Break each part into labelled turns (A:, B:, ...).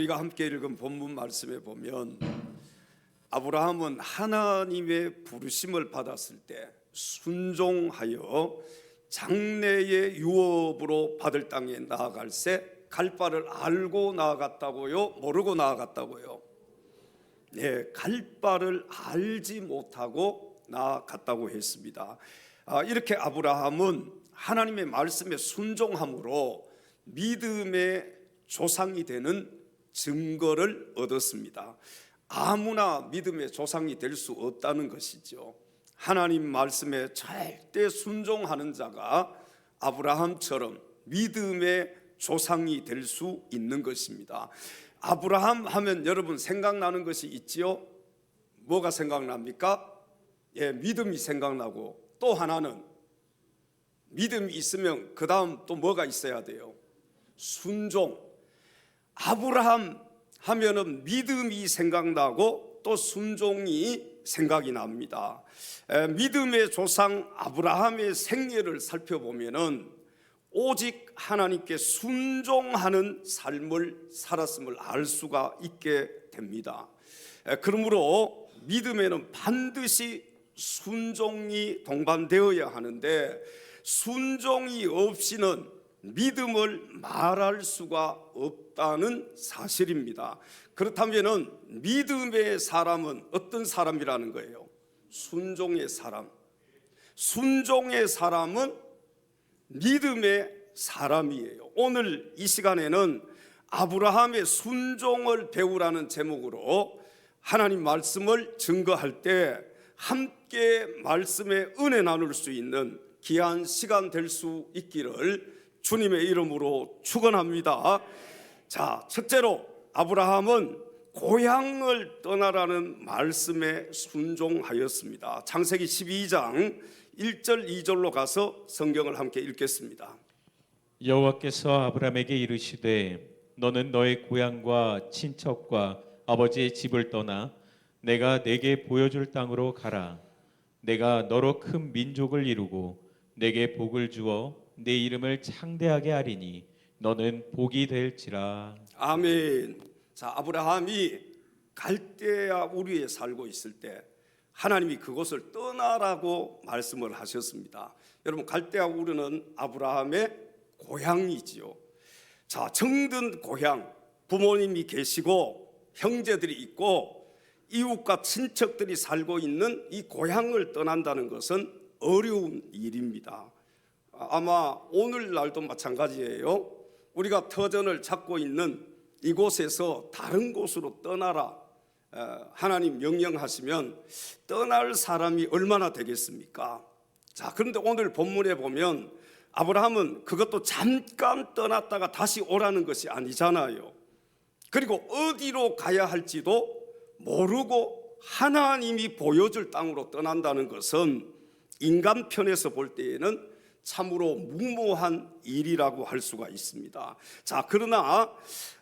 A: 우리가 함께 읽은 본문 말씀에 보면 아브라함은 하나님의 부르심을 받았을 때 순종하여 장래의 유업으로 받을 땅에 나아갈새 갈 바를 알고 나아갔다고요? 모르고 나아갔다고요? 네, 갈 바를 알지 못하고 나아갔다고 했습니다. 이렇게 아브라함은 하나님의 말씀에 순종함으로 믿음의 조상이 되는 증거를 얻었습니다. 아무나 믿음의 조상이 될 수 없다는 것이죠. 하나님 말씀에 절대 순종하는 자가 아브라함처럼 믿음의 조상이 될 수 있는 것입니다. 아브라함 하면 여러분 생각나는 것이 있지요? 뭐가 생각납니까? 믿음이 생각나고, 또 하나는 믿음이 있으면 그 다음 또 뭐가 있어야 돼요? 순종. 아브라함 하면은 믿음이 생각나고 또 순종이 생각이 납니다. 믿음의 조상 아브라함의 생애를 살펴보면은 오직 하나님께 순종하는 삶을 살았음을 알 수가 있게 됩니다. 그러므로 믿음에는 반드시 순종이 동반되어야 하는데, 순종이 없이는 믿음을 말할 수가 없다는 사실입니다. 그렇다면 믿음의 사람은 어떤 사람이라는 거예요? 순종의 사람. 순종의 사람은 믿음의 사람이에요. 오늘 이 시간에는 아브라함의 순종을 배우라는 제목으로 하나님 말씀을 증거할 때 함께 말씀의 은혜 나눌 수 있는 귀한 시간 될 수 있기를 주님의 이름으로 축원합니다. 자, 첫째로 아브라함은 고향을 떠나라는 말씀에 순종하였습니다. 창세기 12장 1절 2절로 가서 성경을 함께 읽겠습니다.
B: 여호와께서 아브라함에게 이르시되 너는 너의 고향과 친척과 아버지의 집을 떠나 내가 내게 보여줄 땅으로 가라. 내가 너로 큰 민족을 이루고 내게 복을 주어 내 이름을 창대하게 하리니 너는 복이 될지라. 아멘.
A: 자, 아브라함이 갈대아 우르에 살고 있을 때 하나님이 그곳을 떠나라고 말씀을 하셨습니다. 여러분, 갈대아 우르는 아브라함의 고향이지요. 자, 정든 고향, 부모님이 계시고 형제들이 있고 이웃과 친척들이 살고 있는 이 고향을 떠난다는 것은 어려운 일입니다. 아마 오늘날도 마찬가지예요. 우리가 터전을 찾고 있는 이곳에서 다른 곳으로 떠나라 하나님 명령하시면 떠날 사람이 얼마나 되겠습니까? 자, 그런데 오늘 본문에 보면 아브라함은 그것도 잠깐 떠났다가 다시 오라는 것이 아니잖아요. 그리고 어디로 가야 할지도 모르고 하나님이 보여줄 땅으로 떠난다는 것은 인간 편에서 볼 때에는 참으로 무모한 일이라고 할 수가 있습니다. 자, 그러나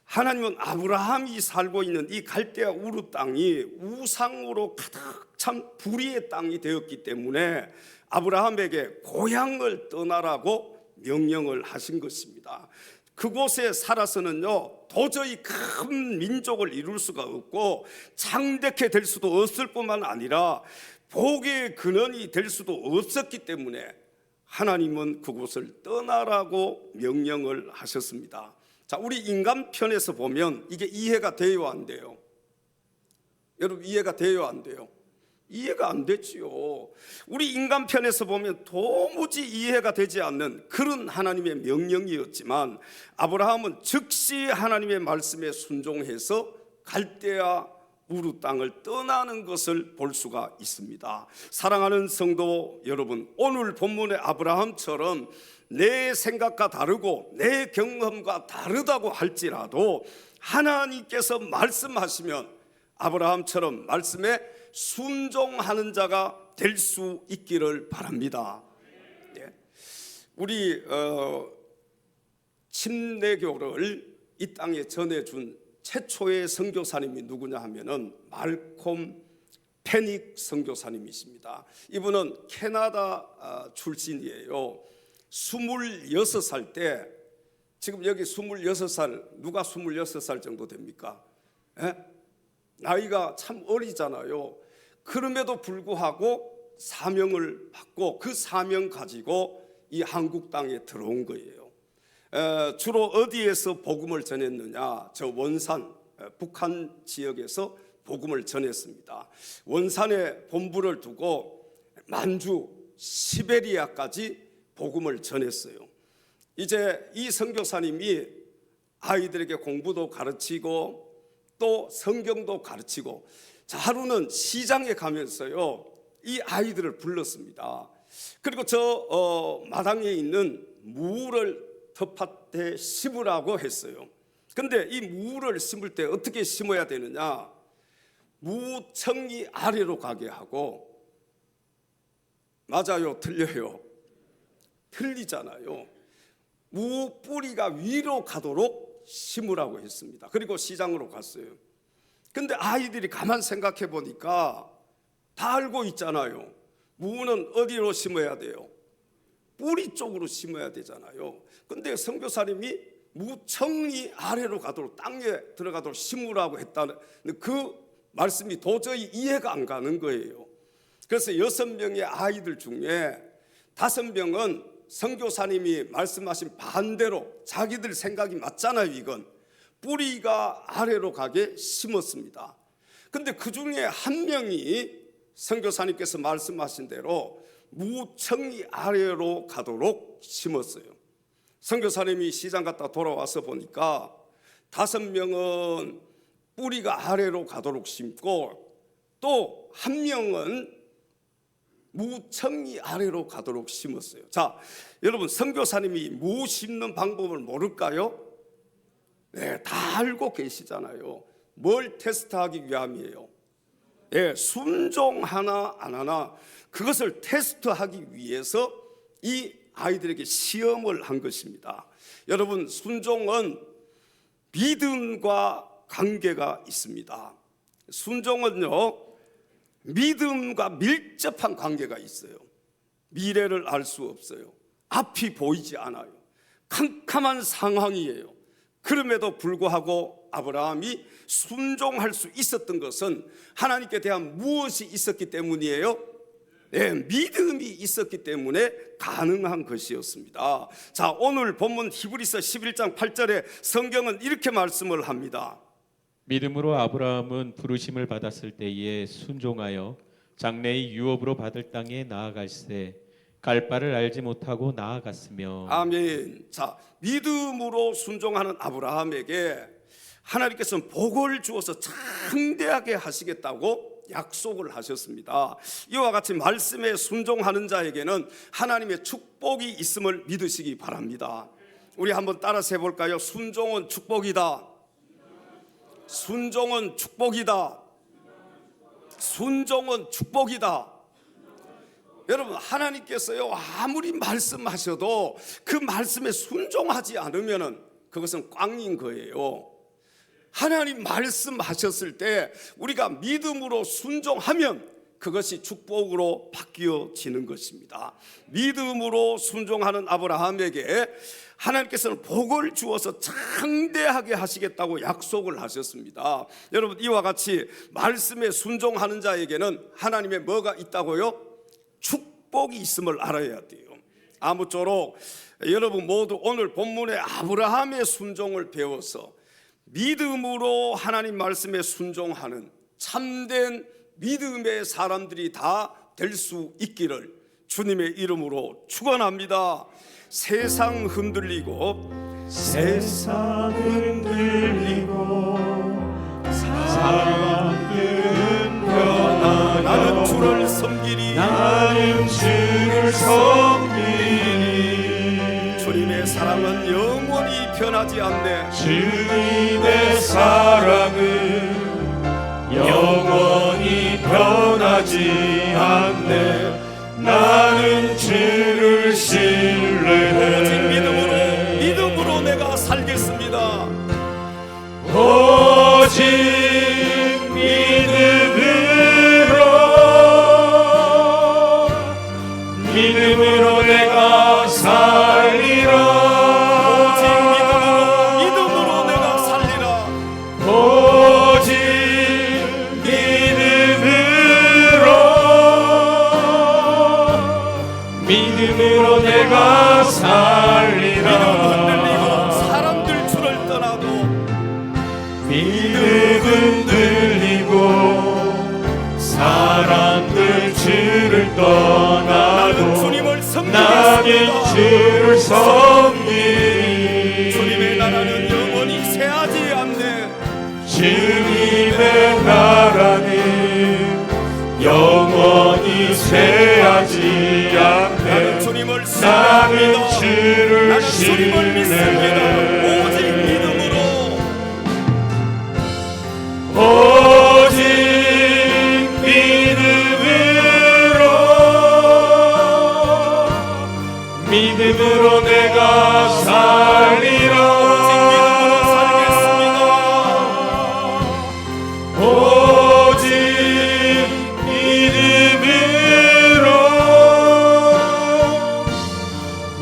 A: 하나님은 아브라함이 살고 있는 이 갈대아 우르 땅이 우상으로 가득 찬 불의의 땅이 되었기 때문에 아브라함에게 고향을 떠나라고 명령을 하신 것입니다. 그곳에 살아서는요 도저히 큰 민족을 이룰 수가 없고 창대케 될 수도 없을 뿐만 아니라 복의 근원이 될 수도 없었기 때문에 하나님은 그곳을 떠나라고 명령을 하셨습니다. 자, 우리 인간 편에서 보면 이게 이해가 돼요, 안 돼요? 여러분, 이해가 돼요, 안 돼요? 이해가 안 되지요. 우리 인간 편에서 보면 도무지 이해가 되지 않는 그런 하나님의 명령이었지만 아브라함은 즉시 하나님의 말씀에 순종해서 갈대아 우르 땅을 떠나는 것을 볼 수가 있습니다. 사랑하는 성도 여러분, 오늘 본문의 아브라함처럼 내 생각과 다르고 내 경험과 다르다고 할지라도 하나님께서 말씀하시면 아브라함처럼 말씀에 순종하는 자가 될 수 있기를 바랍니다. 우리 침례교를 이 땅에 전해준 최초의 선교사님이 누구냐 하면은 말콤 페닉 선교사님이십니다. 이분은 캐나다 출신이에요. 26살 때 지금 여기 26살, 누가 26살 정도 됩니까? 예? 나이가 참 어리잖아요. 그럼에도 불구하고 사명을 받고 그 사명 가지고 이 한국 땅에 들어온 거예요. 주로 어디에서 복음을 전했느냐? 저 원산, 북한 지역에서 복음을 전했습니다. 원산에 본부를 두고 만주, 시베리아까지 복음을 전했어요. 이제 이 선교사님이 아이들에게 공부도 가르치고 또 성경도 가르치고, 자, 하루는 시장에 가면서요 이 아이들을 불렀습니다. 그리고 저 마당에 있는 무를 텃밭에 심으라고 했어요. 근데 이 무를 심을 때 어떻게 심어야 되느냐? 무청이 아래로 가게 하고, 맞아요, 틀려요? 틀리잖아요. 무 뿌리가 위로 가도록 심으라고 했습니다. 그리고 시장으로 갔어요. 근데 아이들이 가만 생각해 보니까 다 알고 있잖아요. 무는 어디로 심어야 돼요? 뿌리 쪽으로 심어야 되잖아요. 근데 선교사님이 무청이 아래로 가도록, 땅에 들어가도록 심으라고 했다는 그 말씀이 도저히 이해가 안 가는 거예요. 그래서 6명의 아이들 중에 5명은 선교사님이 말씀하신 반대로 자기들 생각이 맞잖아요. 이건 뿌리가 아래로 가게 심었습니다. 근데 그 중에 한 명이 선교사님께서 말씀하신 대로 무청이 아래로 가도록 심었어요. 선교사님이 시장 갔다 돌아와서 보니까 5명은 뿌리가 아래로 가도록 심고 또 한 명은 무청이 아래로 가도록 심었어요. 자, 여러분, 선교사님이 무 심는 방법을 모를까요? 네, 다 알고 계시잖아요. 뭘 테스트하기 위함이에요? 네, 순종하나 안 하나, 그것을 테스트하기 위해서 이 아이들에게 시험을 한 것입니다. 여러분, 순종은 믿음과 관계가 있습니다. 순종은요, 믿음과 밀접한 관계가 있어요. 미래를 알 수 없어요. 앞이 보이지 않아요. 캄캄한 상황이에요. 그럼에도 불구하고 아브라함이 순종할 수 있었던 것은 하나님께 대한 무엇이 있었기 때문이에요? 네, 믿음이 있었기 때문에 가능한 것이었습니다. 자, 오늘 본문 히브리서 11장 8절에 성경은 이렇게 말씀을 합니다.
B: 믿음으로 아브라함은 부르심을 받았을 때에 순종하여 장래의 유업으로 받을 땅에 나아갈새 갈 바를 알지 못하고 나아갔으며.
A: 아멘. 자, 믿음으로 순종하는 아브라함에게 하나님께서는 복을 주어서 장대하게 하시겠다고 약속을 하셨습니다. 이와 같이 말씀에 순종하는 자에게는 하나님의 축복이 있음을 믿으시기 바랍니다. 우리 한번 따라서 해볼까요? 순종은 축복이다. 순종은 축복이다. 순종은 축복이다. 여러분, 하나님께서요 아무리 말씀하셔도 그 말씀에 순종하지 않으면 그것은 꽝인 거예요. 하나님 말씀하셨을 때 우리가 믿음으로 순종하면 그것이 축복으로 바뀌어지는 것입니다. 믿음으로 순종하는 아브라함에게 하나님께서는 복을 주어서 장대하게 하시겠다고 약속을 하셨습니다. 여러분, 이와 같이 말씀에 순종하는 자에게는 하나님의 뭐가 있다고요? 축복이 있음을 알아야 돼요. 아무쪼록 여러분 모두 오늘 본문의 아브라함의 순종을 배워서 믿음으로 하나님 말씀에 순종하는 참된 믿음의 사람들이 다 될 수 있기를 주님의 이름으로 축원합니다. 세상 흔들리고 사람들은 변하여 나는 주를 섬기리 주님의 사랑은 영원히 변하지 않네.
C: 주님의 사랑은 영원히 변하지 않네. 나는 주를 신뢰해.
A: 오직 믿음으로 내가 살겠습니다.
C: 오직 믿음으로 내가 살리라.
A: 오직
C: 믿음은 들리고 사람들 주를
A: 나는
C: 떠나도
A: 주님을
C: 나는
A: 섬기겠습니다.
C: 주를 섬기리.
A: 주님의 나라는 영원히 새하지 않네.
C: 주님의 나라는 영원히 새하지 않네.
A: 나는 주님을
C: 나는
A: 신뢰합니다.
C: 주를
A: 나는 주님을 믿습니다. 오직
C: 신뢰해.
A: 믿음으로
C: 오직 믿음으로 내가 살리라. 오직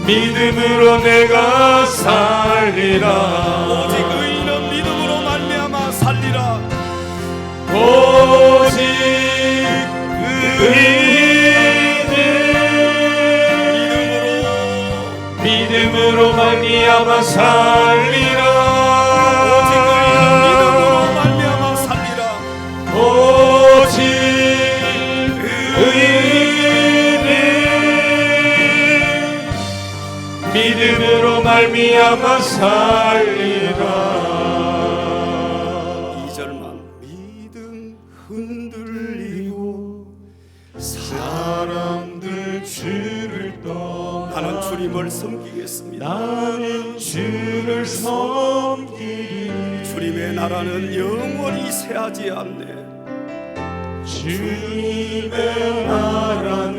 C: 믿음으로 내가 살리라.
A: 오직 의인은 믿음으로 말미암아 살리라.
C: 오직 의인은 믿음으로 말미암아 살리라.
A: 오직 의인은 믿음으로 말미암아 살리라.
C: 오직 의인은 믿음으로 말미암아 살리라.
A: 2절만 믿음 흔들리고
C: 사람들 주를 떠나
A: 나는 주님을 섬기겠습니다.
C: 나는 주를 섬기리.
A: 주님의 나라는 영원히 새하지 않네.
C: 주님의 나라는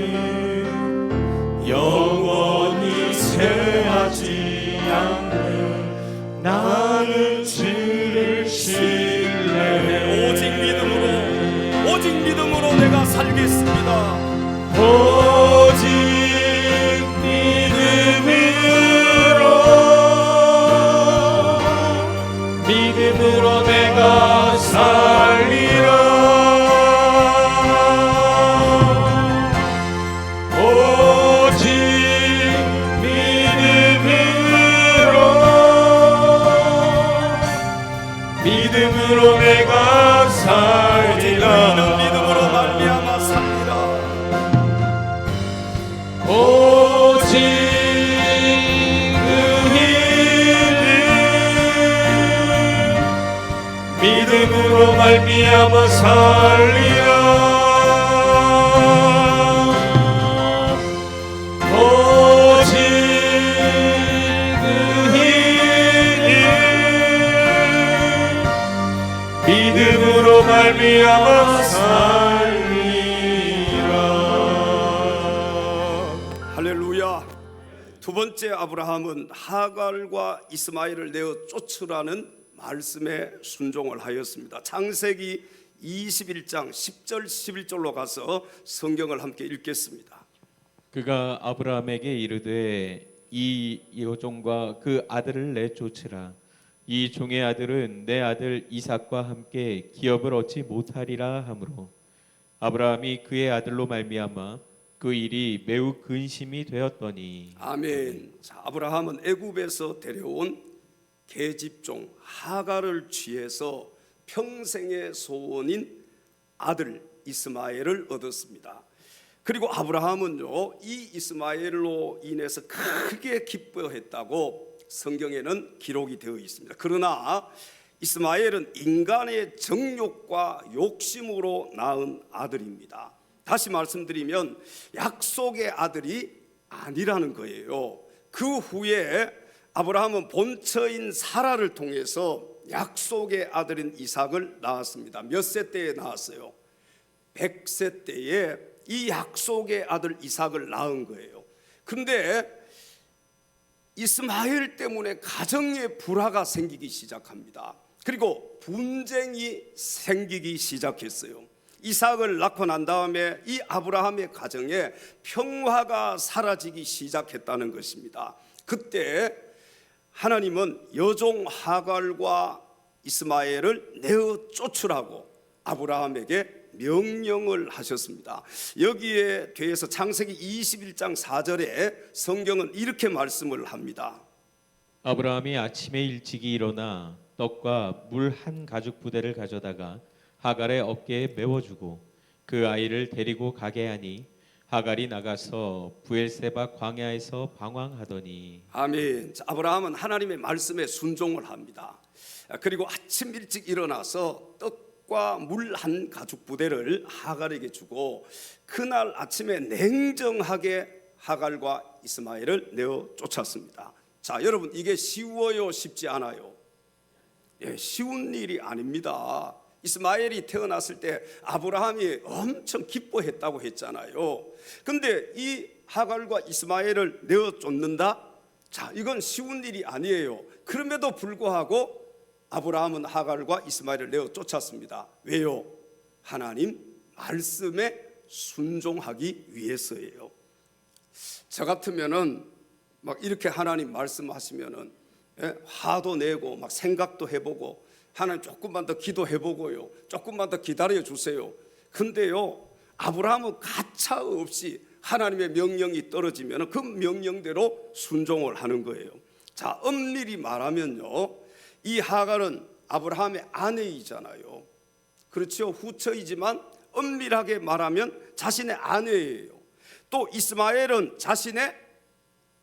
C: 영원히 새하지 않네. 나는 주를 신뢰해.
A: 오직 믿음으로 내가 살겠습니다.
C: 오직 믿음으로 내가 살리라. 오직 믿음으로 내가 살리라.
A: 믿음으로 말미암아 살리라.
C: 오직 의인은 믿음으로 말미암아 살리라. 오직 의인은 믿음으로 말미암아 살리라.
A: 할렐루야. 두 번째 아브라함은 하갈과 이스마엘을 내어 쫓으라는 말씀에 순종을 하였습니다. 창세기 21장 10절 11절로 가서 성경을 함께 읽겠습니다.
B: 그가 아브라함에게 이르되 이 여종과 그 아들을 내쫓으라. 이 종의 아들은 내 아들 이삭과 함께 기업을 얻지 못하리라 하므로 아브라함이 그의 아들로 말미암아 그 일이 매우 근심이 되었더니.
A: 아멘. 자, 아브라함은 애굽에서 데려온 계집종 하갈을 취해서 평생의 소원인 아들 이스마엘을 얻었습니다. 그리고 아브라함은요, 이 이스마엘로 인해서 크게 기뻐했다고 성경에는 기록이 되어 있습니다. 그러나 이스마엘은 인간의 정욕과 욕심으로 낳은 아들입니다. 다시 말씀드리면 약속의 아들이 아니라는 거예요. 그 후에 아브라함은 본처인 사라를 통해서 약속의 아들인 이삭을 낳았습니다. 몇 세 때에 낳았어요? 100세 때에 이 약속의 아들 이삭을 낳은 거예요. 그런데 이스마엘 때문에 가정에 불화가 생기기 시작합니다. 그리고 분쟁이 생기기 시작했어요. 이삭을 낳고 난 다음에 이 아브라함의 가정에 평화가 사라지기 시작했다는 것입니다. 그때 하나님은 여종 하갈과 이스마엘을 내어 쫓으라고 아브라함에게 명령을 하셨습니다. 여기에 대해서 창세기 21장 4절에 성경은 이렇게 말씀을 합니다.
B: 아브라함이 아침에 일찍이 일어나 떡과 물 한 가죽 부대를 가져다가 하갈의 어깨에 메워주고 그 아이를 데리고 가게 하니 하갈이 나가서 부엘세바 광야에서 방황하더니.
A: 아멘. 자, 아브라함은 하나님의 말씀에 순종을 합니다. 그리고 아침 일찍 일어나서 떡과 물 한 가죽 부대를 하갈에게 주고 그날 아침에 냉정하게 하갈과 이스마엘을 내어 쫓았습니다. 자, 여러분, 이게 쉬워요, 쉽지 않아요? 예, 쉬운 일이 아닙니다. 이스마엘이 태어났을 때 아브라함이 엄청 기뻐했다고 했잖아요. 근데 이 하갈과 이스마엘을 내어 쫓는다? 자, 이건 쉬운 일이 아니에요. 그럼에도 불구하고 아브라함은 하갈과 이스마엘을 내어 쫓았습니다. 왜요? 하나님 말씀에 순종하기 위해서예요. 저 같으면은 막 이렇게 하나님 말씀하시면은 화도 내고 막 생각도 해보고 하나님 조금만 더 기도해보고요, 조금만 더 기다려 주세요. 근데요, 아브라함은 가차 없이 하나님의 명령이 떨어지면 그 명령대로 순종을 하는 거예요. 자, 엄밀히 말하면요, 이 하갈은 아브라함의 아내이잖아요. 그렇죠? 후처이지만 엄밀하게 말하면 자신의 아내예요. 또 이스마엘은 자신의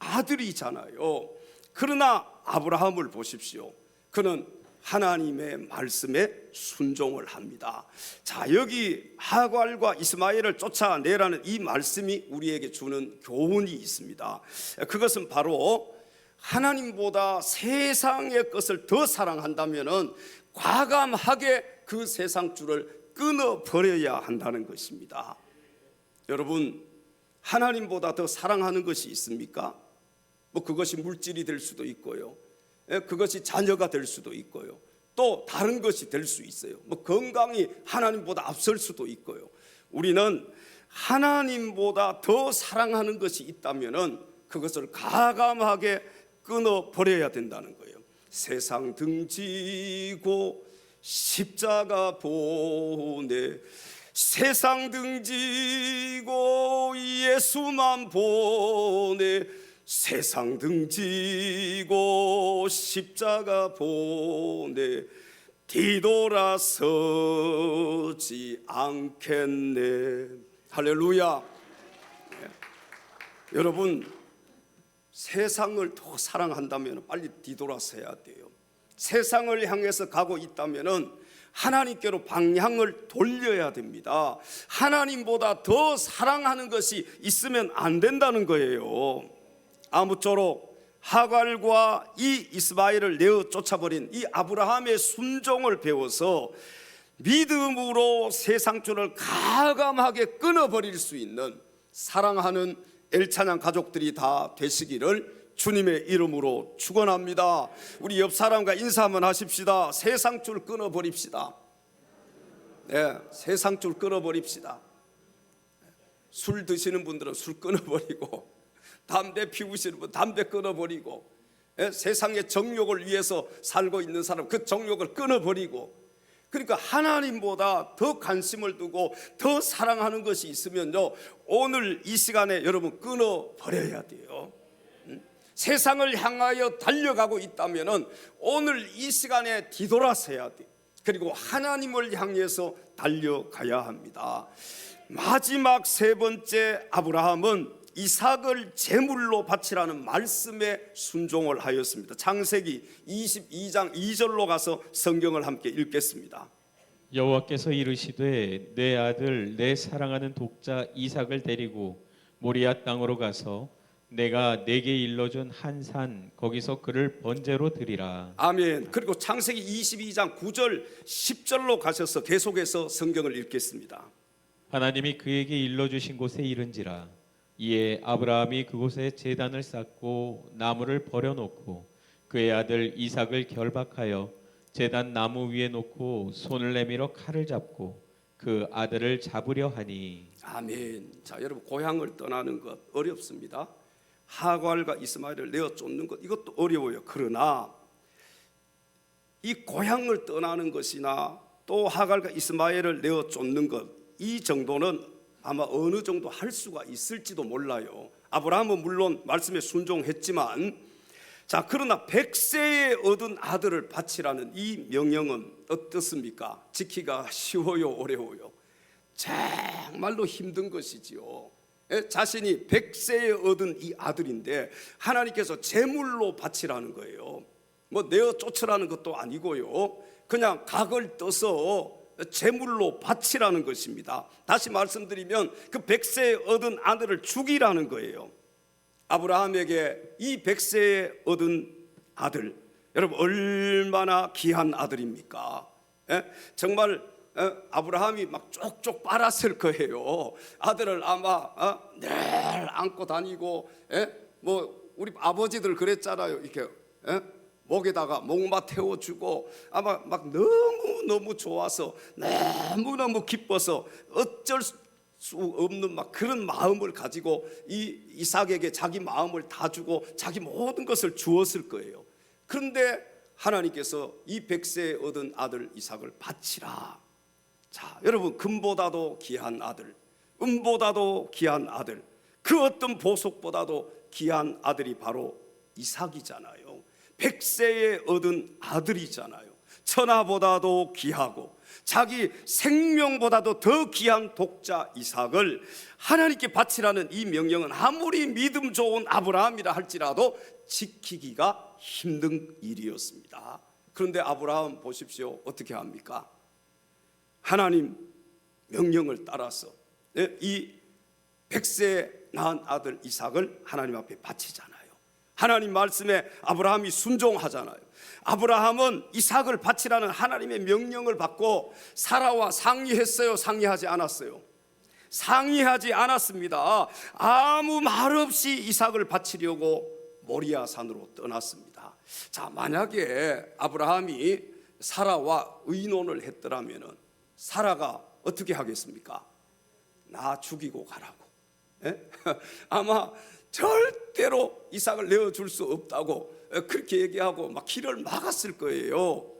A: 아들이잖아요. 그러나 아브라함을 보십시오. 그는 하나님의 말씀에 순종을 합니다. 자, 여기 하갈과 이스마엘을 쫓아내라는 이 말씀이 우리에게 주는 교훈이 있습니다. 그것은 바로 하나님보다 세상의 것을 더 사랑한다면은 과감하게 그 세상 줄을 끊어버려야 한다는 것입니다. 여러분, 하나님보다 더 사랑하는 것이 있습니까? 뭐 그것이 물질이 될 수도 있고요, 그것이 자녀가 될 수도 있고요, 또 다른 것이 될 수 있어요. 뭐 건강이 하나님보다 앞설 수도 있고요. 우리는 하나님보다 더 사랑하는 것이 있다면은 그것을 가감하게 끊어버려야 된다는 거예요. 세상 등지고 십자가 보내, 세상 등지고 예수만 보내, 세상 등지고 십자가 보내 뒤돌아서지 않겠네. 할렐루야. 여러분, 세상을 더 사랑한다면 빨리 뒤돌아서야 돼요. 세상을 향해서 가고 있다면 하나님께로 방향을 돌려야 됩니다. 하나님보다 더 사랑하는 것이 있으면 안 된다는 거예요. 아무쪼록 하갈과 이 이스마엘을 내어 쫓아버린 이 아브라함의 순종을 배워서 믿음으로 세상 줄을 가감하게 끊어버릴 수 있는 사랑하는 엘찬양 가족들이 다 되시기를 주님의 이름으로 축원합니다. 우리 옆 사람과 인사 한번 하십시다. 세상 줄 끊어버립시다. 네, 세상 줄 끊어버립시다. 술 드시는 분들은 술 끊어버리고, 담배 피우시는 분 담배 끊어버리고, 세상의 정욕을 위해서 살고 있는 사람 그 정욕을 끊어버리고, 그러니까 하나님보다 더 관심을 두고 더 사랑하는 것이 있으면요, 오늘 이 시간에 여러분 끊어버려야 돼요. 세상을 향하여 달려가고 있다면 오늘 이 시간에 뒤돌아서야 돼. 그리고 하나님을 향해서 달려가야 합니다. 마지막 세 번째, 아브라함은 이삭을 제물로 바치라는 말씀에 순종을 하였습니다. 창세기 22장 2절로 가서 성경을 함께 읽겠습니다.
B: 여호와께서 이르시되 내 아들 내 사랑하는 독자 이삭을 데리고 모리아 땅으로 가서 내가 내게 일러준 한 산 거기서 그를 번제로 드리라.
A: 아멘. 그리고 창세기 22장 9절 10절로 가셔서 계속해서 성경을 읽겠습니다.
B: 하나님이 그에게 일러주신 곳에 이른지라. 이에 아브라함이 그곳에 제단을 쌓고 나무를 버려놓고 그의 아들 이삭을 결박하여 제단 나무 위에 놓고 손을 내밀어 칼을 잡고 그 아들을 잡으려 하니.
A: 아멘. 자, 여러분, 고향을 떠나는 것 어렵습니다. 하갈과 이스마엘을 내어 쫓는 것, 이것도 어려워요. 그러나 이 고향을 떠나는 것이나 또 하갈과 이스마엘을 내어 쫓는 것, 이 정도는 아마 어느 정도 할 수가 있을지도 몰라요. 아브라함은 물론 말씀에 순종했지만 자, 그러나 100세에 얻은 아들을 바치라는 이 명령은 어떻습니까? 지키기가 쉬워요, 어려워요? 정말로 힘든 것이지요. 자신이 100세에 얻은 이 아들인데 하나님께서 제물로 바치라는 거예요. 뭐 내어 쫓으라는 것도 아니고요, 그냥 각을 떠서 제물로 바치라는 것입니다. 다시 말씀드리면 그 100세에 얻은 아들을 죽이라는 거예요. 아브라함에게 이 100세에 얻은 아들, 여러분 얼마나 귀한 아들입니까? 정말 아브라함이 막 쪽쪽 빨았을 거예요. 아들을 아마 늘 안고 다니고, 뭐 우리 아버지들 그랬잖아요. 이렇게 목에다가 목마 태워주고, 아마 막 너무 좋아서 너무 기뻐서 어쩔 수 없는 막 그런 마음을 가지고 이 이삭에게 자기 마음을 다 주고 자기 모든 것을 주었을 거예요. 그런데 하나님께서 이 100세에 얻은 아들 이삭을 바치라. 자, 여러분, 금보다도 귀한 아들, 은보다도 귀한 아들, 그 어떤 보석보다도 귀한 아들이 바로 이삭이잖아요. 100세에 얻은 아들이잖아요. 천하보다도 귀하고 자기 생명보다도 더 귀한 독자 이삭을 하나님께 바치라는 이 명령은 아무리 믿음 좋은 아브라함이라 할지라도 지키기가 힘든 일이었습니다. 그런데 아브라함 보십시오. 어떻게 합니까? 하나님 명령을 따라서 이 100세에 낳은 아들 이삭을 하나님 앞에 바치잖아요. 하나님 말씀에 아브라함이 순종하잖아요. 아브라함은 이삭을 바치라는 하나님의 명령을 받고 사라와 상의했어요? 상의하지 않았어요? 상의하지 않았습니다. 아무 말 없이 이삭을 바치려고 모리아 산으로 떠났습니다. 자, 만약에 아브라함이 사라와 의논을 했더라면 사라가 어떻게 하겠습니까? 나 죽이고 가라고. 아마 절대로 이삭을 내어줄 수 없다고 그렇게 얘기하고 막 길을 막았을 거예요.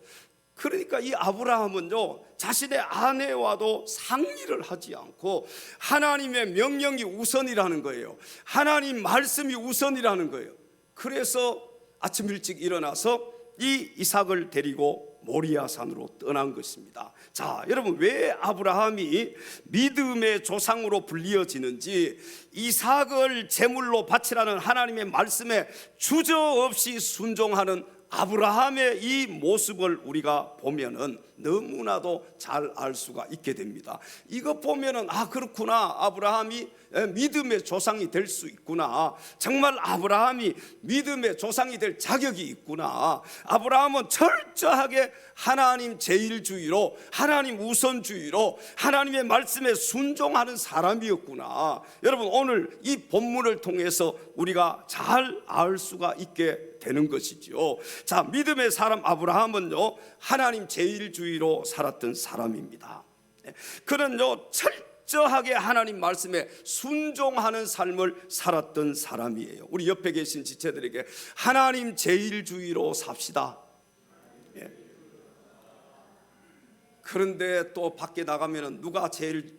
A: 그러니까 이 아브라함은요, 자신의 아내와도 상의를 하지 않고 하나님의 명령이 우선이라는 거예요. 하나님 말씀이 우선이라는 거예요. 그래서 아침 일찍 일어나서 이 이삭을 데리고 모리아 산으로 떠난 것입니다. 자, 여러분, 왜 아브라함이 믿음의 조상으로 불리어지는지, 이삭을 제물로 바치라는 하나님의 말씀에 주저없이 순종하는 아브라함의 이 모습을 우리가 보면은 너무나도 잘 알 수가 있게 됩니다. 이거 보면은 그렇구나, 아브라함이 믿음의 조상이 될 수 있구나, 정말 아브라함이 믿음의 조상이 될 자격이 있구나. 아브라함은 철저하게 하나님 제일주의로, 하나님 우선주의로 하나님의 말씀에 순종하는 사람이었구나. 여러분, 오늘 이 본문을 통해서 우리가 잘 알 수가 있게 되는 것이죠. 자, 믿음의 사람 아브라함은요, 하나님 제일주의로 살았던 사람입니다. 그는요, 철저하게 하나님 말씀에 순종하는 삶을 살았던 사람이에요. 우리 옆에 계신 지체들에게 하나님 제일주의로 삽시다. 그런데 또 밖에 나가면은 누가 제일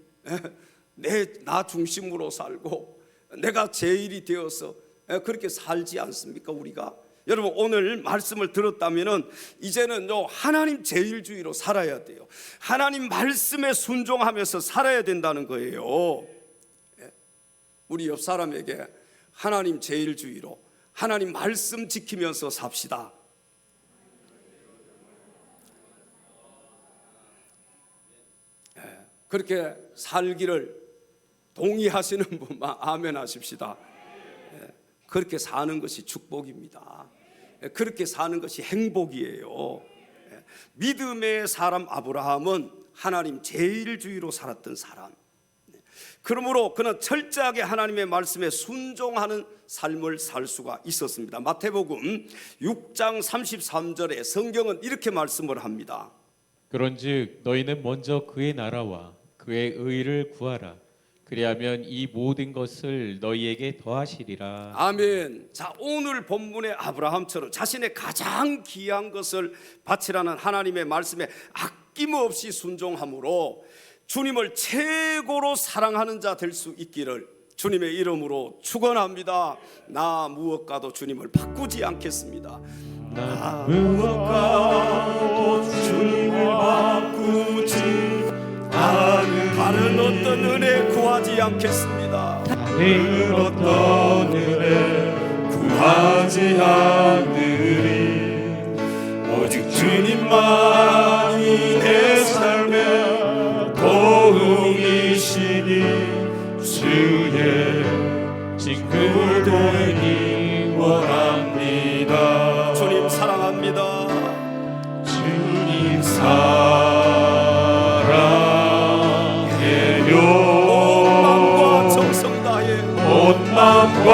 A: 나 중심으로 살고 내가 제일이 되어서 그렇게 살지 않습니까, 우리가? 여러분, 오늘 말씀을 들었다면은 이제는요, 하나님 제일주의로 살아야 돼요. 하나님 말씀에 순종하면서 살아야 된다는 거예요. 우리 옆 사람에게 하나님 제일주의로, 하나님 말씀 지키면서 삽시다. 그렇게 살기를 동의하시는 분만 아멘 하십시다. 그렇게 사는 것이 축복입니다. 그렇게 사는 것이 행복이에요. 믿음의 사람 아브라함은 하나님 제일주의로 살았던 사람. 그러므로 그는 철저하게 하나님의 말씀에 순종하는 삶을 살 수가 있었습니다. 마태복음 6장 33절에 성경은 이렇게 말씀을 합니다.
B: 그런즉 너희는 먼저 그의 나라와 그의 의를 구하라. 그리하면 이 모든 것을 너희에게 더하시리라.
A: 아멘. 자, 오늘 본문의 아브라함처럼 자신의 가장 귀한 것을 바치라는 하나님의 말씀에 아낌없이 순종함으로 주님을 최고로 사랑하는 자 될 수 있기를 주님의 이름으로 축원합니다. 나 무엇과도 주님을 바꾸지 않겠습니다. 나
C: 무엇과도 주님을 바꾸지 않으리.
A: 다른 어떤 은혜 구하지 않겠습니다.
C: 다른 어떤 은혜 구하지 않으리. 오직 주님만이 내 삶의 도움이시니 주의 친구 되기 원합니다.
A: 주님 사랑합니다.
C: 주님 사랑해요.
A: 온 마음과 정성 다해
C: 온 마음과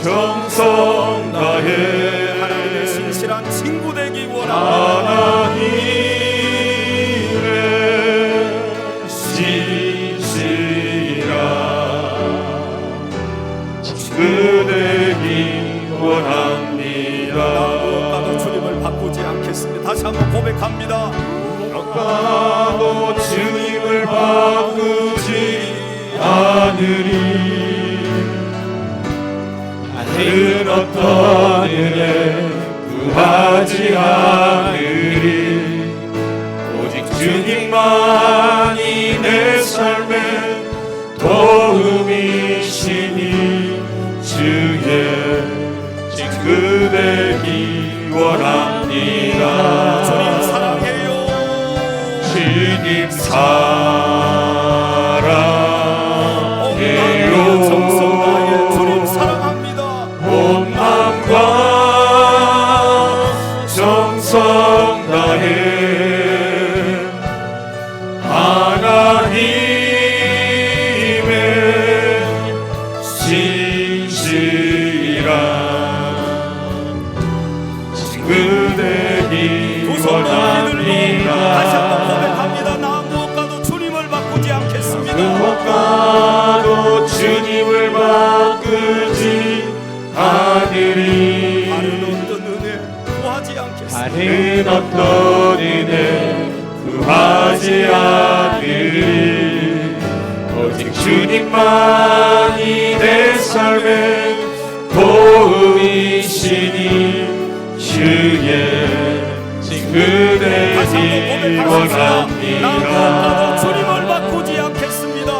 C: 정성 다해
A: 하나님의 신실한 친구 되기 원합니다.
C: 하나님의 신실한 친구 되기 원합니다.
A: 무엇과도 주님을 바꾸지 않겠습니다. 다시 한번 고백합니다.
C: 무엇과도 주님을 바꾸지 않으리. 다른 어떤 은혜 구하지 않으리. 오직 주님만이 내 삶의 도움이시니 주의 친구 되기 원합니다.
A: 주님 사랑해요.
C: 주님
A: 온 마음과 정성 다해
C: 사랑해요.
A: 주님 사랑합니다.
C: 온 마음과 정성 다해 하나님의 신실한 친구 되기
A: 두 손 높이 들고 다시 한번
C: 원합니다.
A: 고백합니다. 나 무엇과도 주님을 바꾸지 않겠습니다.
C: 무엇과도 주님을 바꾸지 않으리.
A: 다른 어떤 은혜 구하지 않겠습니다.
C: 다른 어떤 은혜 구하지 않으리. 오직 주님만이 내 삶의 도움이시니 주의 친구
A: 다시
C: 되기
A: 한번 고백하십시다. 나 무엇과도
C: 원합니다.
A: 주님을 바꾸지 않겠습니다.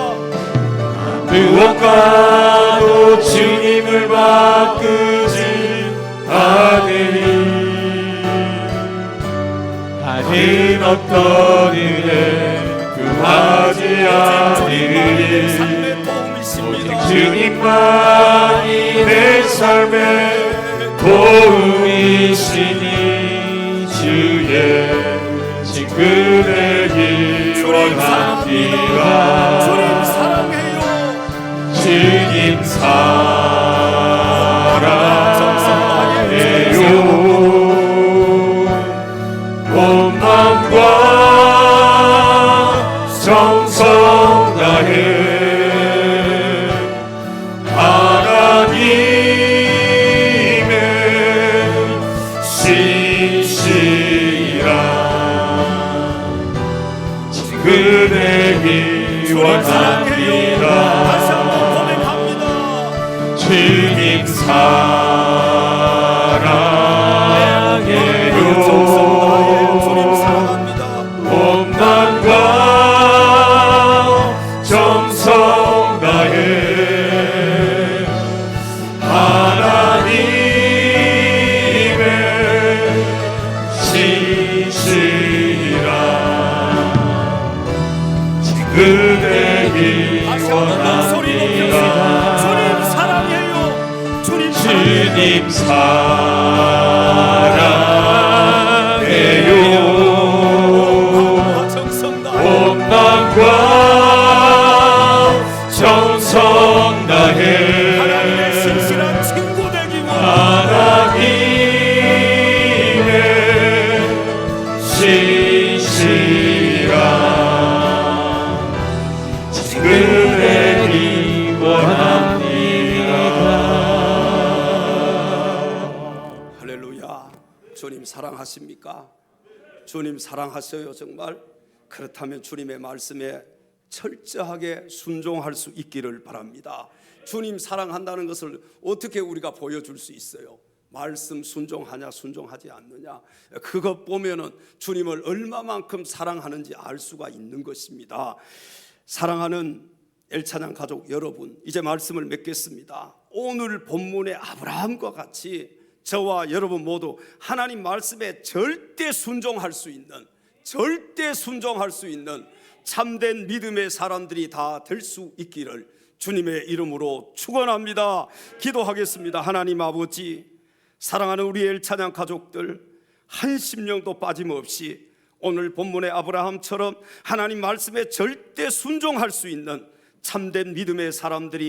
C: 무엇과도 주님을 바꾸지 않으리. 다른 어떤 은혜 구하지
A: 주님만이 내
C: 않으리.
A: 삶의 도움이십니다.
C: 주님만이 내 삶의 도움이시니 주의 친구 되기
A: 주님 사랑합니다. 주님
C: 원합니다.
A: 사랑해요.
C: 주님 사랑해요. 온 마음과 정성 다해 하나님의 신실한 친구 되기
A: 사랑해요. 다시 한번
C: 원합니다.
A: 고백합니다.
C: 주님 사랑해요.
A: 주님 사랑합니다.
C: 온 마음과 정성 다해 하나님의 신실한 친구 되기
A: 다시 한번 목소리 높여서 주님
C: 원합니다.
A: 사랑해요. 주님
C: 주님 사랑해요.
A: 정성 다해
C: 온 마음과 정성 다해
A: 하나님의 신실한 친구 되기 원합니다.
C: 하나님의 신실한 친구 되기 원합니다.
A: 할렐루야. 주님 사랑하십니까? 주님 사랑하셔요 정말? 그렇다면 주님의 말씀에 철저하게 순종할 수 있기를 바랍니다. 주님 사랑한다는 것을 어떻게 우리가 보여줄 수 있어요? 말씀 순종하냐 순종하지 않느냐, 그것 보면은 주님을 얼마만큼 사랑하는지 알 수가 있는 것입니다. 사랑하는 엘찬양 가족 여러분, 이제 말씀을 맺겠습니다. 오늘 본문의 아브라함과 같이 저와 여러분 모두 하나님 말씀에 절대 순종할 수 있는 참된 믿음의 사람들이 다 될 수 있기를 주님의 이름으로 축원합니다. 기도하겠습니다. 하나님 아버지, 사랑하는 우리 엘찬양 가족들 한 심령도 빠짐없이 오늘 본문의 아브라함처럼 하나님 말씀에 절대 순종할 수 있는 참된 믿음의 사람들이